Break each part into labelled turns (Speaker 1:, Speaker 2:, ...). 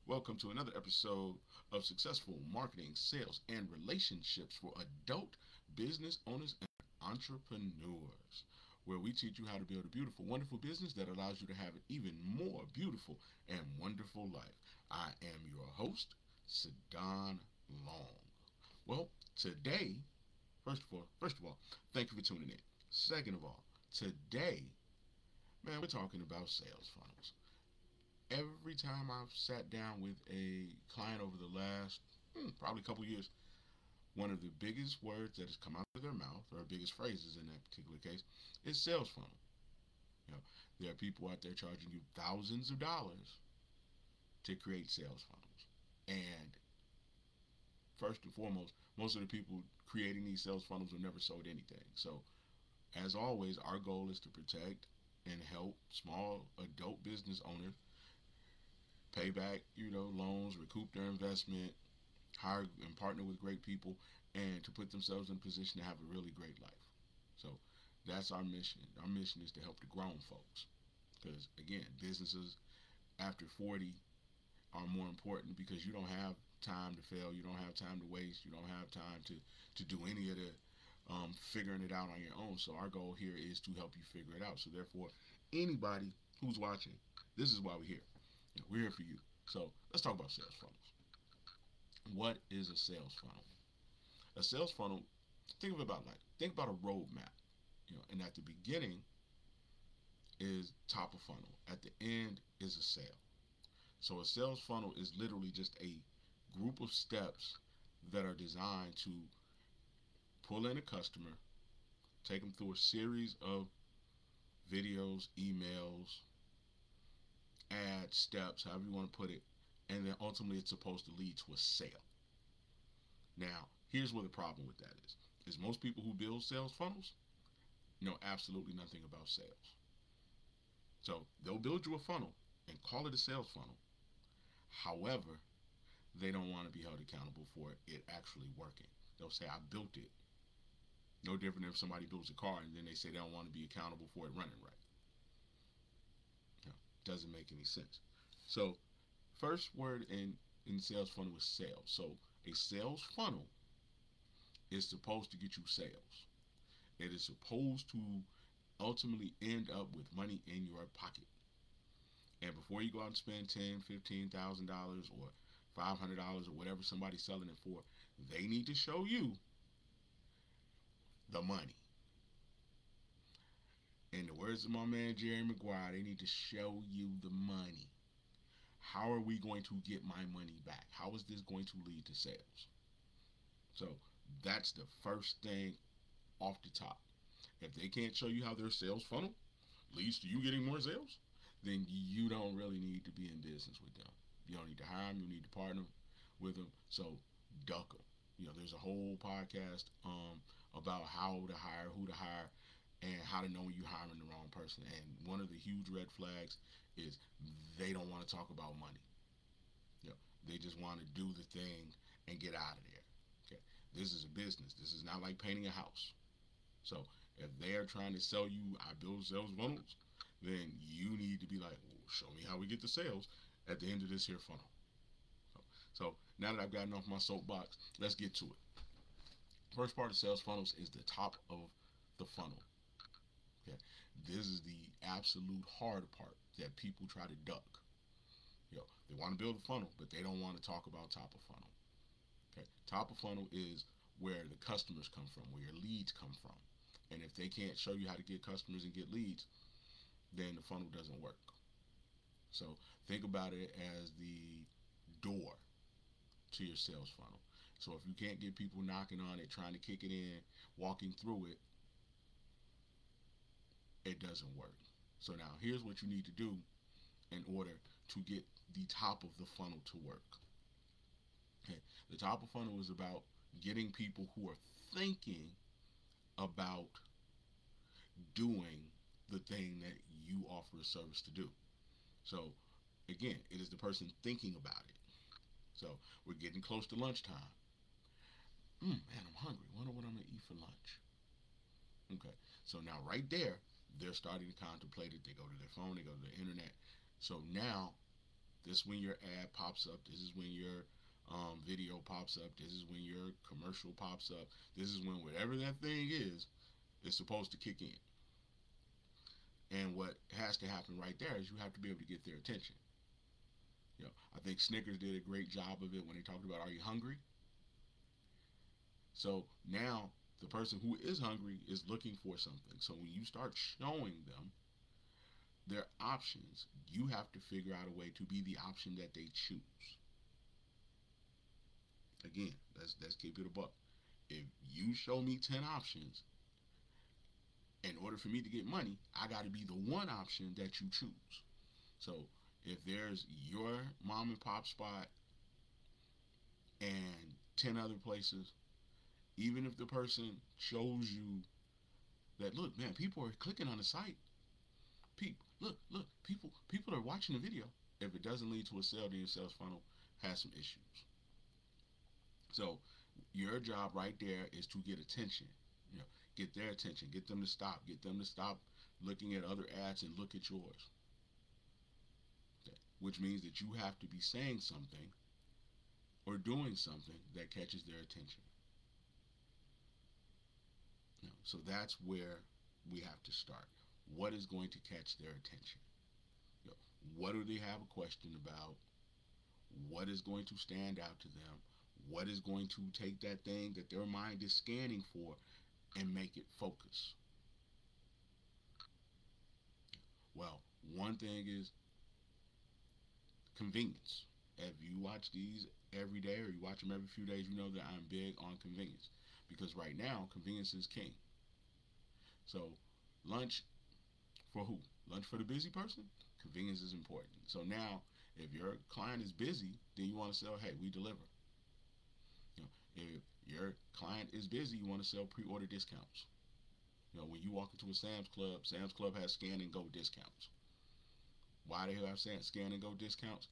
Speaker 1: Welcome to another episode of Successful Marketing, Sales, and Relationships for Adult Business Owners and Entrepreneurs, where we teach you how to build a beautiful, wonderful business that allows you to have an even more beautiful and wonderful life. I am your host, Sidon Long. Well, today, first of all, thank you for tuning in. Second of all, today, man, we're talking about sales funnels. Every time I've sat down with a client over the last probably couple years, one of the biggest words that has come out of their mouth, or biggest phrases in that particular case, is sales funnel. You know, there are people out there charging you thousands of dollars to create sales funnels. And first and foremost, most of the people creating these sales funnels have never sold anything. So, as always, our goal is to protect and help small adult business owners pay back, loans, recoup their investment, hire and partner with great people, and to put themselves in a position to have a really great life. So that's our mission. Our mission is to help the grown folks. Because, again, businesses after 40 are more important because you don't have time to fail. You don't have time to waste. You don't have time to do any of the figuring it out on your own. So our goal here is to help you figure it out. So therefore, anybody who's watching, this is why we're here. We're here for you. So let's talk about sales funnels. What is a sales funnel? A sales funnel, think about a roadmap. And at the beginning is top of funnel. At the end is a sale. So a sales funnel is literally just a group of steps that are designed to pull in a customer, take them through a series of videos, emails, add steps, however you want to put it, and then ultimately it's supposed to lead to a sale. Now, here's where the problem with that is most people who build sales funnels know absolutely nothing about sales. So they'll build you a funnel and call it a sales funnel. However, they don't want to be held accountable for it actually working. They'll say, I built it. No different than if somebody builds a car and then they say they don't want to be accountable for it running right. Doesn't make any sense. So first word in sales funnel is sales. So a sales funnel is supposed to get you sales. It is supposed to ultimately end up with money in your pocket. And before you go out and spend $10,000, $15,000 or $500 or whatever somebody's selling it for, they need to show you the money. In the words of my man Jerry Maguire, they need to show you the money. How are we going to get my money back? How is this going to lead to sales? So that's the first thing off the top. If they can't show you how their sales funnel leads to you getting more sales, then you don't really need to be in business with them. You don't need to hire them. You need to partner with them. So duck them. There's a whole podcast about how to hire, who to hire, and how to know when you're hiring the wrong person. And one of the huge red flags is they don't want to talk about money. They just want to do the thing and get out of there. Okay, this is a business. This is not like painting a house. So if they are trying to sell you, I build sales funnels, then you need to be like, well, show me how we get the sales at the end of this here funnel. So now that I've gotten off my soapbox, let's get to it. First part of sales funnels is the top of the funnel. Okay, this is the absolute hard part that people try to duck. They want to build a funnel, but they don't want to talk about top of funnel. Okay, top of funnel is where the customers come from, where your leads come from. And if they can't show you how to get customers and get leads, then the funnel doesn't work. So think about it as the door to your sales funnel. So if you can't get people knocking on it, trying to kick it in, walking through it, it doesn't work. So now here's what you need to do in order to get the top of the funnel to work. Okay, the top of funnel is about getting people who are thinking about doing the thing that you offer a service to do. So again, it is the person thinking about it. So we're getting close to lunchtime. Man, I'm hungry. Wonder what I'm gonna eat for lunch. Okay, so now right there, they're starting to contemplate it. They go to their phone, they go to the internet. So now This is when your ad pops up. This is when your video pops up. This is when your commercial pops up. This is when whatever that thing is supposed to kick in. And what has to happen right there is you have to be able to get their attention. I think Snickers did a great job of it when they talked about, are you hungry? So now the person who is hungry is looking for something. So when you start showing them their options, you have to figure out a way to be the option that they choose. Again, let's keep it a buck. If you show me 10 options, in order for me to get money, I got to be the one option that you choose. So if there's your mom and pop spot and 10 other places, even if the person shows you that, look, man, people are clicking on the site. Look, people are watching the video. If it doesn't lead to a sale, then your sales funnel has some issues. So your job right there is to get attention. Get their attention. Get them to stop. Get them to stop looking at other ads and look at yours. Okay. Which means that you have to be saying something or doing something that catches their attention. So that's where we have to start. What is going to catch their attention? What do they have a question about? What is going to stand out to them? What is going to take that thing that their mind is scanning for and make it focus? Well, one thing is convenience. If you watch these every day or you watch them every few days, you know that I'm big on convenience. Because right now, convenience is king. So lunch for who? Lunch for the busy person? Convenience is important. So now, if your client is busy, then you want to sell, hey, we deliver. If your client is busy, you want to sell pre-order discounts. When you walk into a Sam's Club has scan and go discounts. Why do they have scan and go discounts?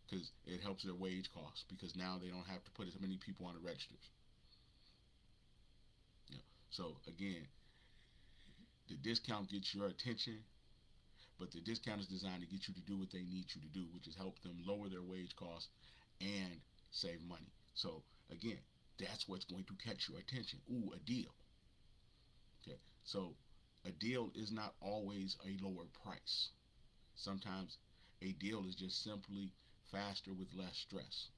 Speaker 1: Because it helps their wage costs, because now they don't have to put as many people on the registers. So again, the discount gets your attention, but the discount is designed to get you to do what they need you to do, which is help them lower their wage costs and save money. So again, that's what's going to catch your attention. Ooh, a deal. Okay, so a deal is not always a lower price. Sometimes a deal is just simply faster with less stress.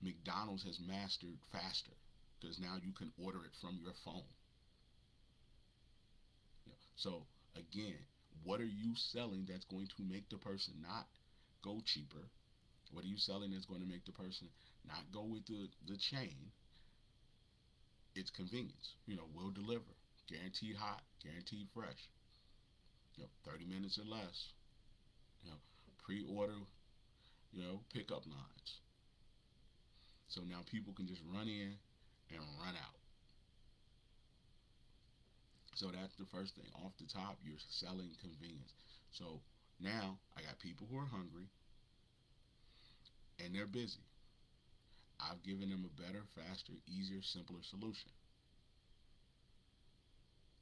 Speaker 1: McDonald's has mastered faster, because now you can order it from your phone. So again, what are you selling that's going to make the person not go cheaper? What are you selling that's going to make the person not go with the chain? It's convenience. We'll deliver. Guaranteed hot, guaranteed fresh. 30 minutes or less. Pre-order, pickup lines. So now people can just run in and run out. So that's the first thing. Off the top, you're selling convenience. So now I got people who are hungry and they're busy. I've given them a better, faster, easier, simpler solution.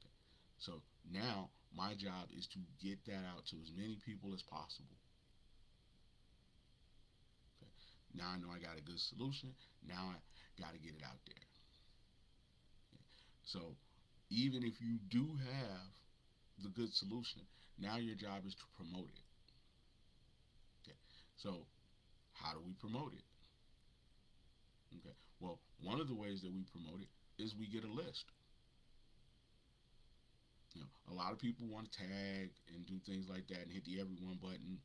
Speaker 1: Okay. So now my job is to get that out to as many people as possible. Okay. Now I know I got a good solution. Now I got to get it out there. Okay. So even if you do have the good solution, now your job is to promote it. Okay. So how do we promote it? Okay. Well, one of the ways that we promote it is we get a list. A lot of people want to tag and do things like that and hit the everyone button.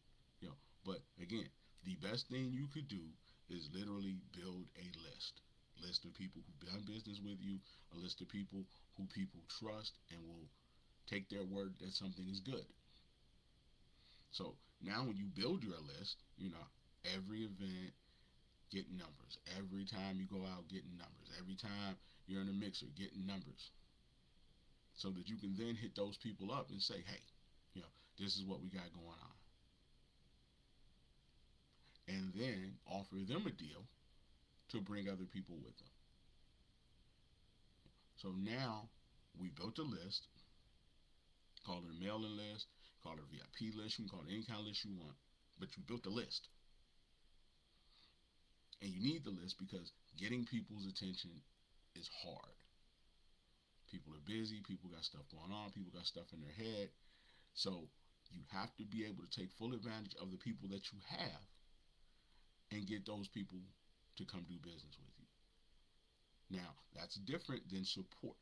Speaker 1: But again, the best thing you could do is literally build a list. List of people who've done business with you, a list of people who people trust and will take their word that something is good. So now when you build your list, every event, getting numbers. Every time you go out, getting numbers. Every time you're in a mixer, getting numbers. So that you can then hit those people up and say, hey, this is what we got going on. And then offer them a deal to bring other people with them. So now we built a list, called it a mailing list, Call it a VIP list. You can call it any kind of list you want. But you built the list. And you need the list because getting people's attention is hard. People are busy. People got stuff going on. People got stuff in their head. So you have to be able to take full advantage of the people that you have and get those people to come do business with you. Now, that's different than support.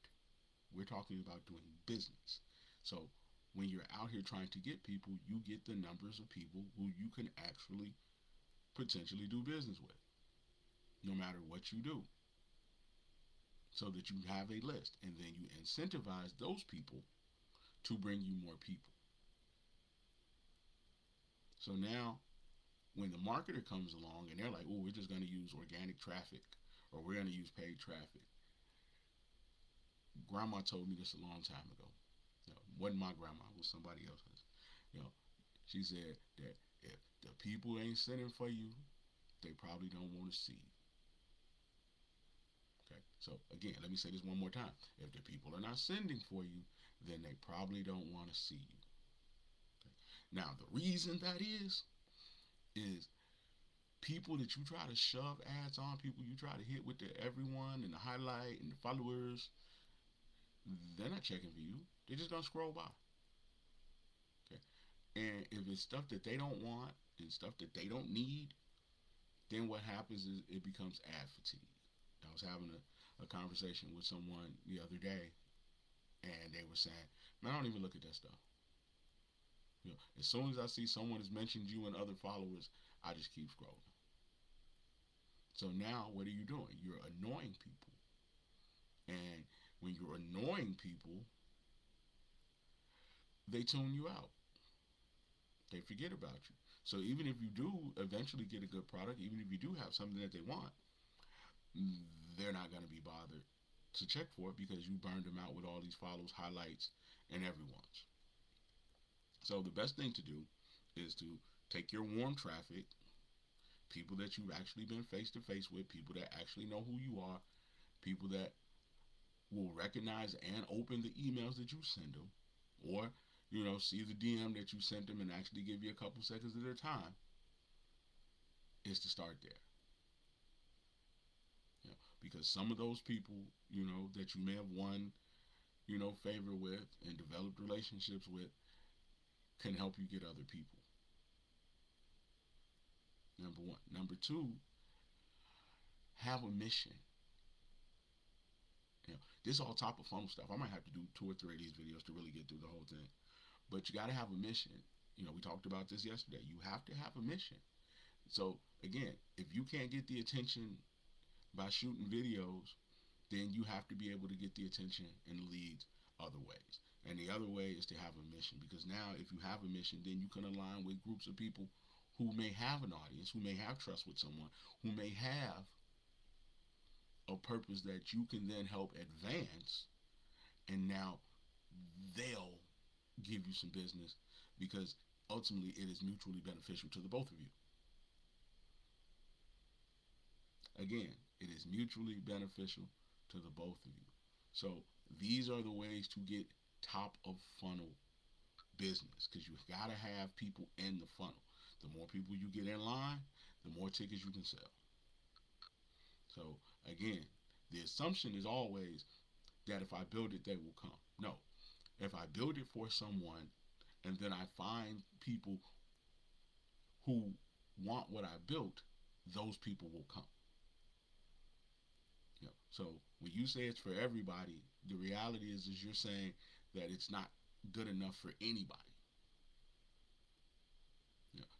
Speaker 1: We're talking about doing business. So when you're out here trying to get people, you get the numbers of people who you can actually potentially do business with, no matter what you do, so that you have a list, and then you incentivize those people to bring you more people. So now when the marketer comes along and they're like, oh, we're just going to use organic traffic, or we're going to use paid traffic. Grandma told me this a long time ago. Wasn't my grandma, it was somebody else's. She said that if the people ain't sending for you, they probably don't want to see you. Okay, so again, let me say this one more time. If the people are not sending for you, then they probably don't want to see you. Okay? Now, the reason that is people that you try to shove ads on, people you try to hit with the everyone and the highlight and the followers, they're not checking for you. They're just going to scroll by. Okay? And if it's stuff that they don't want and stuff that they don't need, then what happens is it becomes ad fatigue. I was having a conversation with someone the other day, and they were saying, man, I don't even look at that stuff. As soon as I see someone has mentioned you and other followers, I just keep scrolling. So now what are you doing? You're annoying people. And when you're annoying people, they tune you out. They forget about you. So even if you do eventually get a good product, even if you do have something that they want, they're not going to be bothered to check for it because you burned them out with all these follows, highlights, and everyone's. So the best thing to do is to take your warm traffic, people that you've actually been face to face with, people that actually know who you are, people that will recognize and open the emails that you send them, or see the DM that you sent them and actually give you a couple seconds of their time, is to start there. Because some of those people, that you may have won, favor with and developed relationships with, can help you get other people. Number one. Number two, have a mission. This is all top of funnel stuff. I might have to do 2 or 3 of these videos to really get through the whole thing. But you got to have a mission. We talked about this yesterday. You have to have a mission. So again, if you can't get the attention by shooting videos, then you have to be able to get the attention and leads other ways. And the other way is to have a mission, because now if you have a mission, then you can align with groups of people who may have an audience, who may have trust with someone, who may have a purpose that you can then help advance, and now they'll give you some business, because ultimately it is mutually beneficial to the both of you. Again, it is mutually beneficial to the both of you. So these are the ways to get top of funnel business, because you've got to have people in the funnel. The more people you get in line, the more tickets you can sell. So again, the assumption is always that if I build it, they will come. No. If I build it for someone and then I find people who want what I built, those people will come. So when you say it's for everybody, the reality is you're saying that it's not good enough for anybody.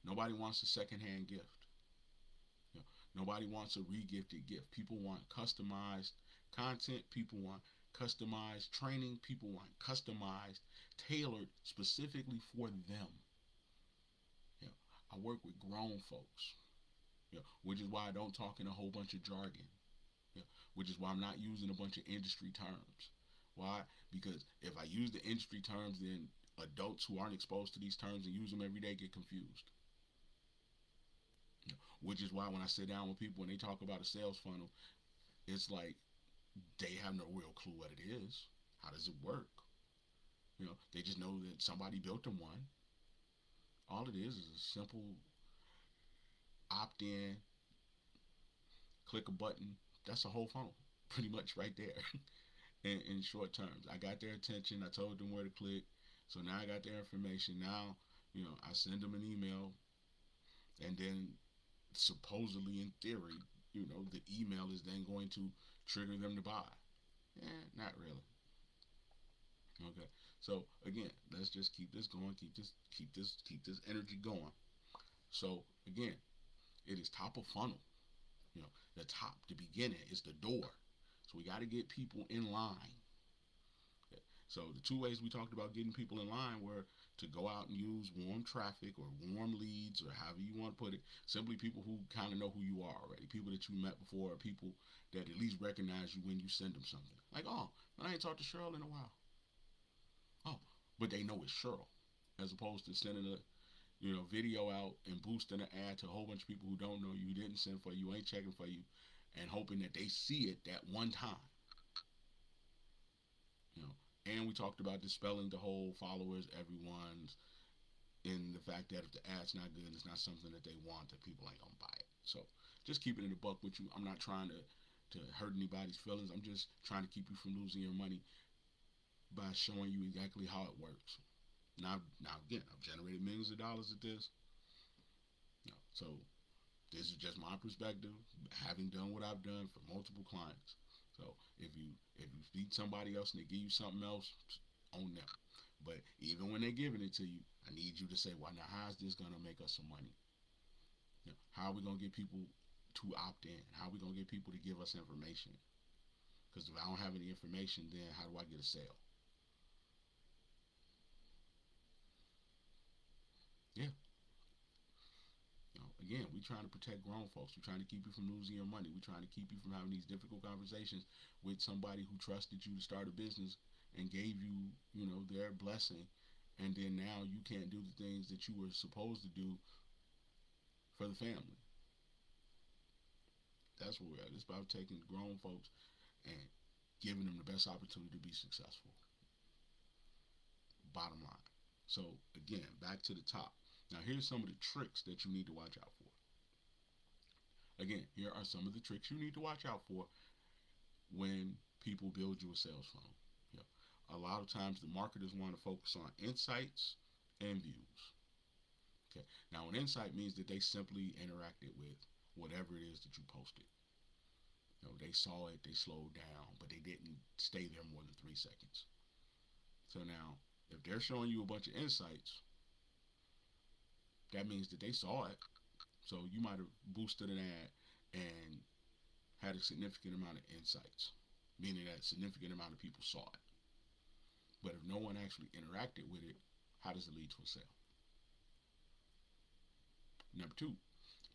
Speaker 1: Nobody wants a secondhand gift. Nobody wants a re-gifted gift. People want customized content. People want customized training. People want customized, tailored specifically for them. I work with grown folks, which is why I don't talk in a whole bunch of jargon. Which is why I'm not using a bunch of industry terms. Why? Because if I use the industry terms, then adults who aren't exposed to these terms and use them every day get confused. Which is why when I sit down with people and they talk about a sales funnel, it's like they have no real clue what it is. How does it work? They just know that somebody built them one, All it is a simple opt in, click a button. That's a whole funnel, pretty much right there. In short terms, I got their attention. I told them where to click. So now I got their information. Now, I send them an email, and then supposedly in theory, the email is then going to trigger them to buy. Not really. Okay. So again, let's just keep this going. Keep this energy going. So again, it is top of funnel. The top, the beginning is the door. So we got to get people in line. Okay. So the two ways we talked about getting people in line were to go out and use warm traffic or warm leads or however you want to put it. Simply people who kind of know who you are already. People that you met before, or people that at least recognize you when you send them something. Like, oh, I ain't talked to Cheryl in a while. Oh, but they know it's Cheryl, as opposed to sending a video out and boosting an ad to a whole bunch of people who don't know you, didn't send for you, ain't checking for you, and hoping that they see it that one time. You know, and we talked about dispelling the whole followers, everyone's, in the fact that if the ad's not good, it's not something that they want, that people ain't gonna buy it. So just keeping it a buck with you. I'm not trying to hurt anybody's feelings. I'm just trying to keep you from losing your money by showing you exactly how it works. Now again, I've generated millions of dollars at this. So this is just my perspective, having done what I've done for multiple clients. So if you feed somebody else and they give you something else, own them. But even when they're giving it to you, I need you to say, well, now how is this gonna make us some money? How are we gonna get people to opt in? How are we gonna get people to give us information? Because if I don't have any information, then how do I get a sale? Yeah. Again, we're trying to protect grown folks. We're trying to keep you from losing your money. We're trying to keep you from having these difficult conversations with somebody who trusted you to start a business and gave you, their blessing. And then now you can't do the things that you were supposed to do for the family. That's where we're at. It's about taking grown folks and giving them the best opportunity to be successful. Bottom line. So again, back to the top. Now here's some of the tricks that you need to watch out for. Again, here are some of the tricks you need to watch out for when people build you a sales funnel. A lot of times the marketers want to focus on insights and views. Okay. Now an insight means that they simply interacted with whatever it is that you posted. They saw it, they slowed down, but they didn't stay there more than 3 seconds. So now, if they're showing you a bunch of insights, that means that they saw it. So you might have boosted an ad and had a significant amount of insights, meaning that a significant amount of people saw it. But if no one actually interacted with it, how does it lead to a sale? Number two,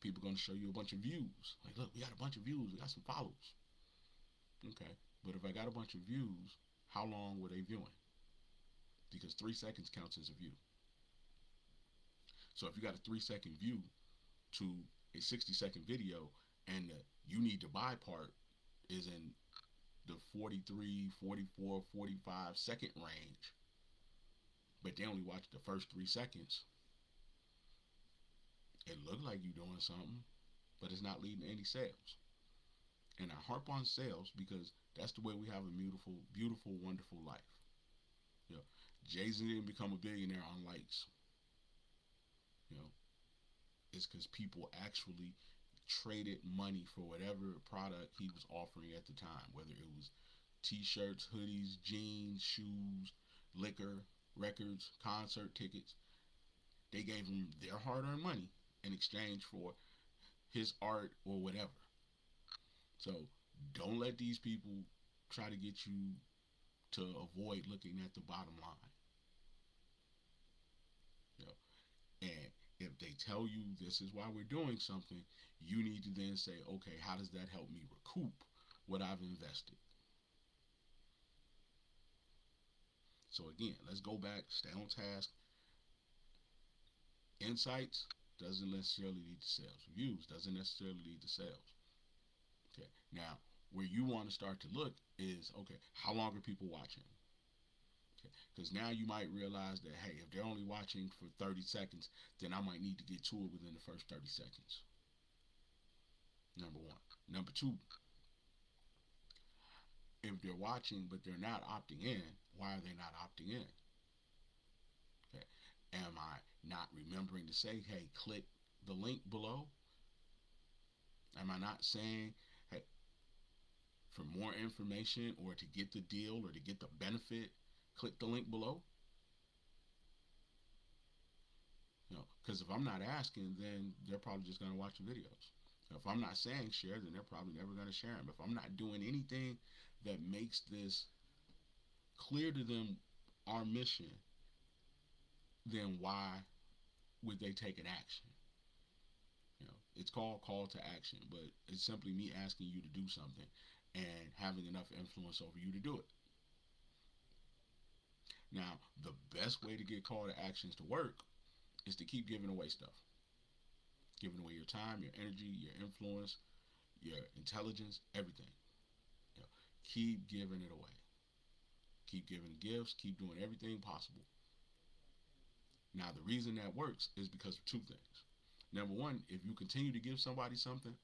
Speaker 1: people are going to show you a bunch of views. Like, look, we got a bunch of views. We got some followers. Okay, but if I got a bunch of views, how long were they viewing? Because 3 seconds counts as a view. So if you got a 3-second view to a 60-second video and the you need to buy part is in the 43, 44, 45-second range, but they only watched the first 3 seconds, it looked like you're doing something, but it's not leading to any sales. And I harp on sales because that's the way we have a beautiful, beautiful, wonderful life. Jay-Z didn't become a billionaire on likes. It's because people actually traded money for whatever product he was offering at the time, whether it was t-shirts, hoodies, jeans, shoes, liquor, records, concert tickets. They gave him their hard-earned money in exchange for his art or whatever. So don't let these people try to get you to avoid looking at the bottom line. And if they tell you this is why we're doing something, you need to then say, okay, how does that help me recoup what I've invested? So again, let's go back, stay on task. Insights doesn't necessarily lead to sales. Views doesn't necessarily lead to sales. Okay. Now, where you want to start to look is, okay, how long are people watching? Because now you might realize that, hey, if they're only watching for 30 seconds, then I might need to get to it within the first 30 seconds. Number one. Number two, if they're watching but they're not opting in, why are they not opting in? Okay. Am I not remembering to say, hey, click the link below? Am I not saying, hey, for more information or to get the deal or to get the benefit, click the link below? Because if I'm not asking, then they're probably just going to watch the videos. If I'm not saying share, then they're probably never going to share them. If I'm not doing anything that makes this clear to them, our mission, then why would they take an action? It's called call to action, but it's simply me asking you to do something and having enough influence over you to do it. Now, the best way to get call to actions to work is to keep giving away stuff. Giving away your time, your energy, your influence, your intelligence, everything. Keep giving it away. Keep giving gifts, keep doing everything possible. Now, the reason that works is because of two things. Number one, if you continue to give somebody something,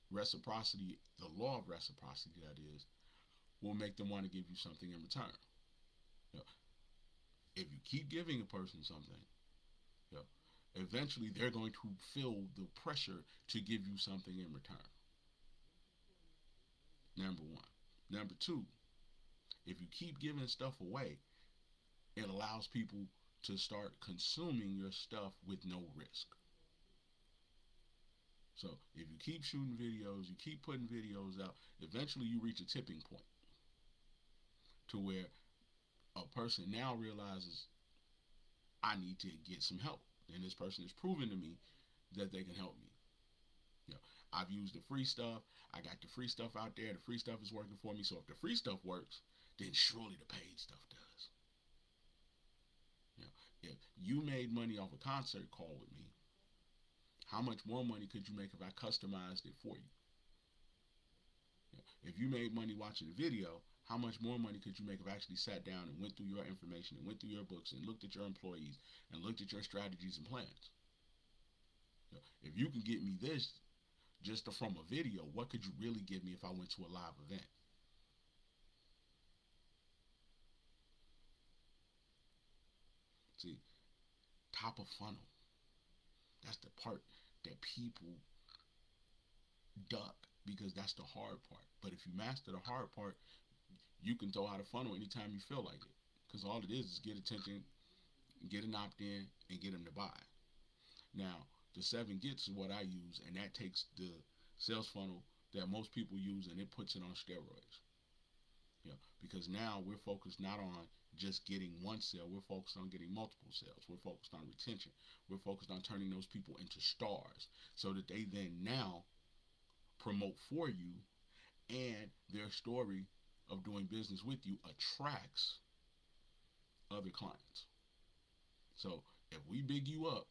Speaker 1: reciprocity, the law of reciprocity, that is, will make them want to give you something in return. If you keep giving a person something, eventually they're going to feel the pressure to give you something in return. Number one. Number two, if you keep giving stuff away, it allows people to start consuming your stuff with no risk. So if you keep shooting videos, you keep putting videos out, eventually you reach a tipping point to where a person now realizes, I need to get some help. And this person has proven to me that they can help me. I've used the free stuff. I got the free stuff out there. The free stuff is working for me. So if the free stuff works, then surely the paid stuff does. If you made money off a concert call with me, how much more money could you make if I customized it for you? If you made money watching a video, how much more money could you make if I actually sat down and went through your information and went through your books and looked at your employees and looked at your strategies and plans? If you can get me this just from a video, what could you really give me if I went to a live event? See, top of funnel. That's the part that people duck because that's the hard part. But if you master the hard part, you can throw out a funnel anytime you feel like it. Because all it is get attention, get an opt-in, and get them to buy. Now, the 7 gets is what I use, and that takes the sales funnel that most people use and it puts it on steroids. Because now we're focused not on just getting one sale, we're focused on getting multiple sales. We're focused on retention. We're focused on turning those people into stars so that they then now promote for you, and their story of doing business with you attracts other clients. So if we big you up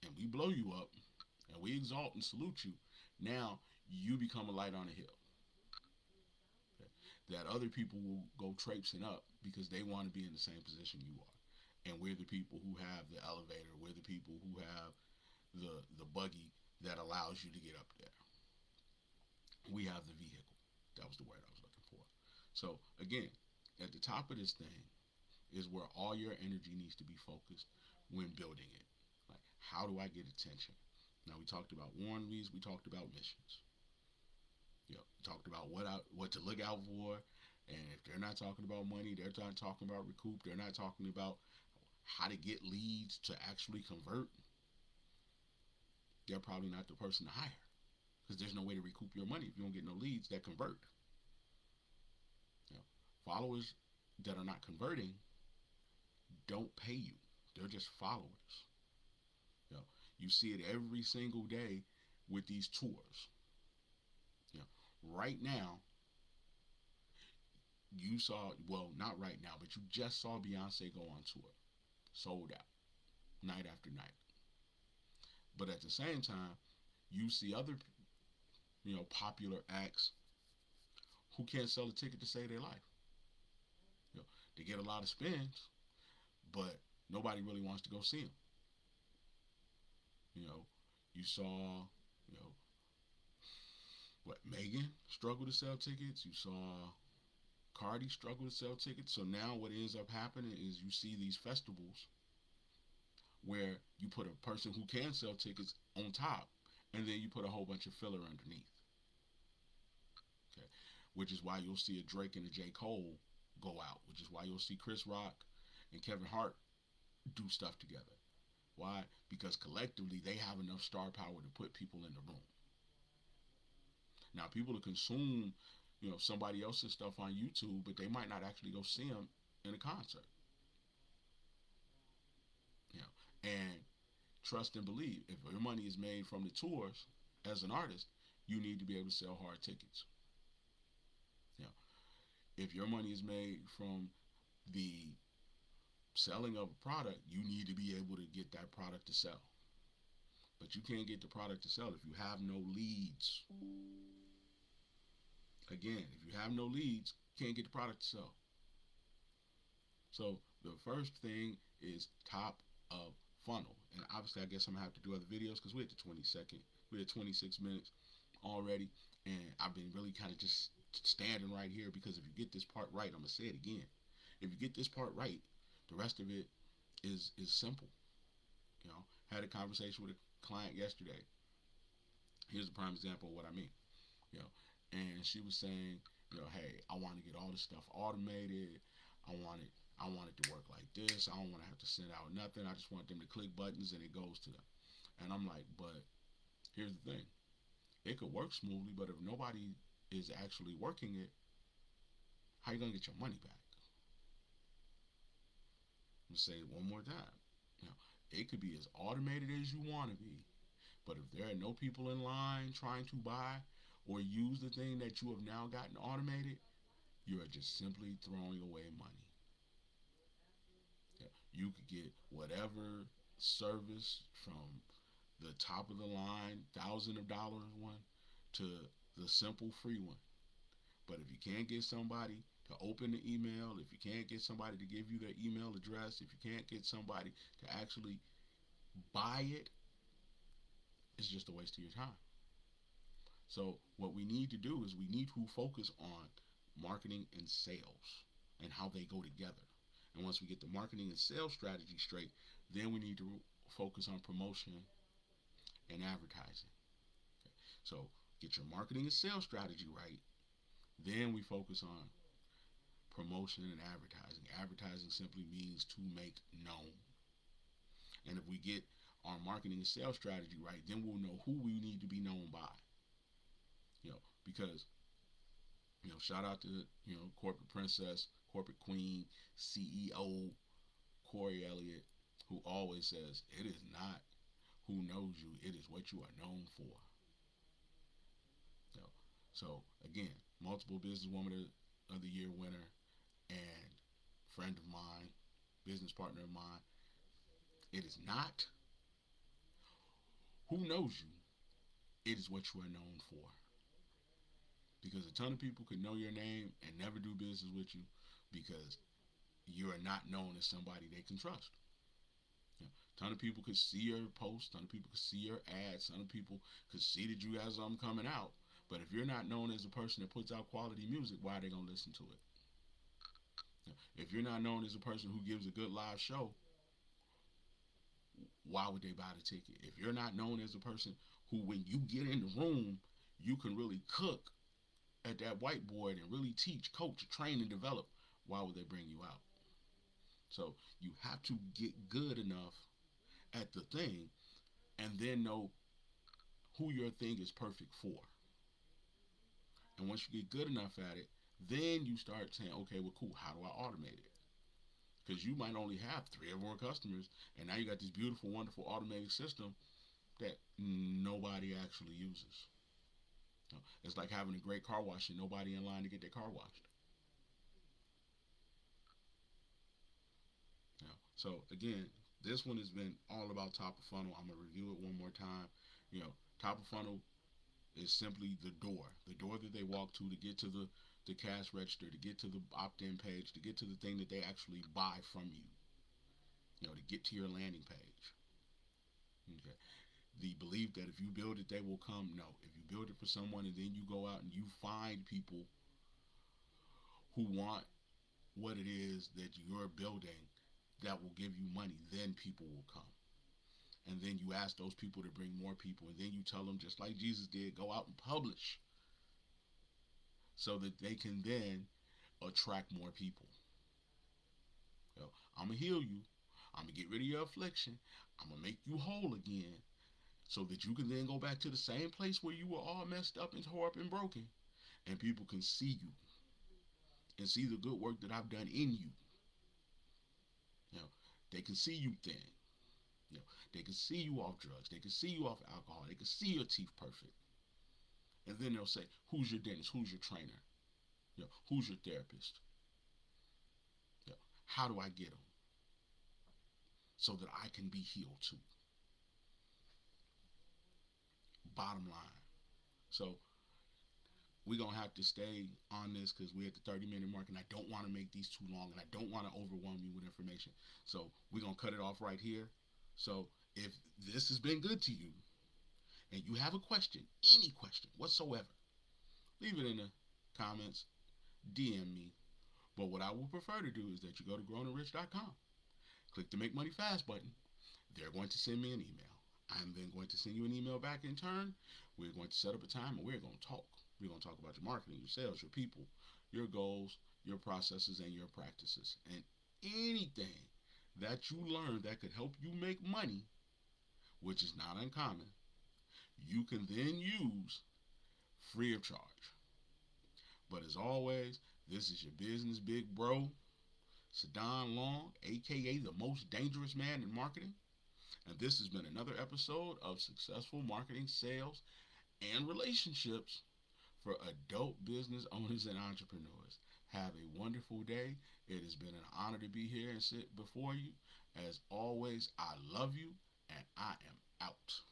Speaker 1: and we blow you up and we exalt and salute you, now you become a light on a hill that other people will go traipsing up because they want to be in the same position you are. And we're the people who have the elevator. We're the people who have the buggy that allows you to get up there. We have the vehicle. That was the word I was looking for. So again, at the top of this thing is where all your energy needs to be focused when building it. Like, how do I get attention? Now, we talked about warranties. We talked about missions. We talked about what to look out for. And if they're not talking about money, they're not talking about recoup. They're not talking about how to get leads to actually convert. They're probably not the person to hire, because there's no way to recoup your money if you don't get no leads that convert. Followers that are not converting don't pay you. They're just followers. You see it every single day with these tours. Right now, you saw, well, not right now, but you just saw Beyonce go on tour. Sold out. Night after night. But at the same time, you see other, popular acts who can't sell a ticket to save their life. They get a lot of spins, but nobody really wants to go see them. You know, you saw, you know, what, Megan struggle to sell tickets. You saw Cardi struggle to sell tickets. So now what ends up happening is you see these festivals where you put a person who can sell tickets on top, and then you put a whole bunch of filler underneath. Okay, which is why you'll see a Drake and a J. Cole go out. Which is why you'll see Chris Rock and Kevin Hart do stuff together. Why? Because collectively they have enough star power to put people in the room. Now people will consume, somebody else's stuff on YouTube, but they might not actually go see them in a concert. And trust and believe, if your money is made from the tours as an artist, you need to be able to sell hard tickets. If your money is made from the selling of a product, you need to be able to get that product to sell. But you can't get the product to sell if you have no leads. Again, if you have no leads, you can't get the product to sell. So the first thing is top of funnel. And obviously I guess I'm gonna have to do other videos because we're at the 22nd. We're at 26 minutes already. And I've been really kind of just standing right here because if you get this part right, I'm gonna say it again. If you get this part right, the rest of it is simple. Had a conversation with a client yesterday. Here's a prime example of what I mean. And she was saying, hey, I want to get all this stuff automated. I want it to work like this. I don't want to have to send out nothing. I just want them to click buttons and it goes to them. And I'm like, but here's the thing. It could work smoothly, but if nobody is actually working it, how are you going to get your money back? I'm going to say it one more time. It could be as automated as you want to be, but if there are no people in line trying to buy or use the thing that you have now gotten automated, you are just simply throwing away money. You could get whatever service from the top of the line, $1,000 one, to the simple free one. But if you can't get somebody to open the email, if you can't get somebody to give you their email address, if you can't get somebody to actually buy it, it's just a waste of your time. So what we need to do is we need to focus on marketing and sales and how they go together. And once we get the marketing and sales strategy straight, then we need to focus on promotion and advertising. Okay. So get your marketing and sales strategy right. Then we focus on promotion and advertising. Advertising simply means to make known. And if we get our marketing and sales strategy right, then we'll know who we need to be known by. Because, shout out to, corporate princess, corporate queen, CEO, Corey Elliott, who always says, it is not who knows you, it is what you are known for. So again, multiple businesswoman of the year winner and friend of mine, business partner of mine. It is not who knows you, it is what you are known for. Because a ton of people could know your name and never do business with you because you are not known as somebody they can trust. A ton of people could see your posts, a ton of people could see your ads, a ton of people could see that you have something coming out. But if you're not known as a person that puts out quality music, why are they going to listen to it? If you're not known as a person who gives a good live show, why would they buy the ticket? If you're not known as a person who, when you get in the room, you can really cook at that whiteboard and really teach, coach, train, and develop, why would they bring you out? So you have to get good enough at the thing and then know who your thing is perfect for. And once you get good enough at it, then you start saying, okay, well, cool, how do I automate it? Because you might only have 3 or 4 customers, and now you got this beautiful, wonderful automated system that nobody actually uses. It's like having a great car wash and nobody in line to get their car washed. So again, this one has been all about top of funnel. I'm going to review it one more time. Top of funnel is simply the door that they walk to get to the the cash register, to get to the opt-in page, to get to the thing that they actually buy from you. To get to your landing page. Okay. The belief that if you build it, they will come. No. If you build it for someone and then you go out and you find people who want what it is that you're building that will give you money, then people will come. And then you ask those people to bring more people, and then you tell them, just like Jesus did, go out and publish, so that they can then attract more people. I'm going to heal you. I'm going to get rid of your affliction. I'm going to make you whole again, so that you can then go back to the same place where you were all messed up and tore up and broken, and people can see you and see the good work that I've done in you. They can see you thin. They can see you off drugs. They can see you off alcohol. They can see your teeth perfect. And then they'll say, who's your dentist? Who's your trainer? Who's your therapist? How do I get them? So that I can be healed too. Bottom line. So we're going to have to stay on this because we're at the 30-minute mark, and I don't want to make these too long, and I don't want to overwhelm you with information. So we're going to cut it off right here. So if this has been good to you and you have a question, any question whatsoever, leave it in the comments, DM me. But what I would prefer to do is that you go to growingrich.com, click the Make Money Fast button. They're going to send me an email. I'm then going to send you an email back in turn. We're going to set up a time and we're going to talk. We're going to talk about your marketing, your sales, your people, your goals, your processes, and your practices. And anything that you learn that could help you make money, which is not uncommon, you can then use free of charge. But as always, this is your business big bro, Sadon Long, aka the most dangerous man in marketing. And this has been another episode of Successful Marketing, Sales, and Relationships for adult business owners and entrepreneurs. Have a wonderful day. It has been an honor to be here and sit before you. As always, I love you, and I am out.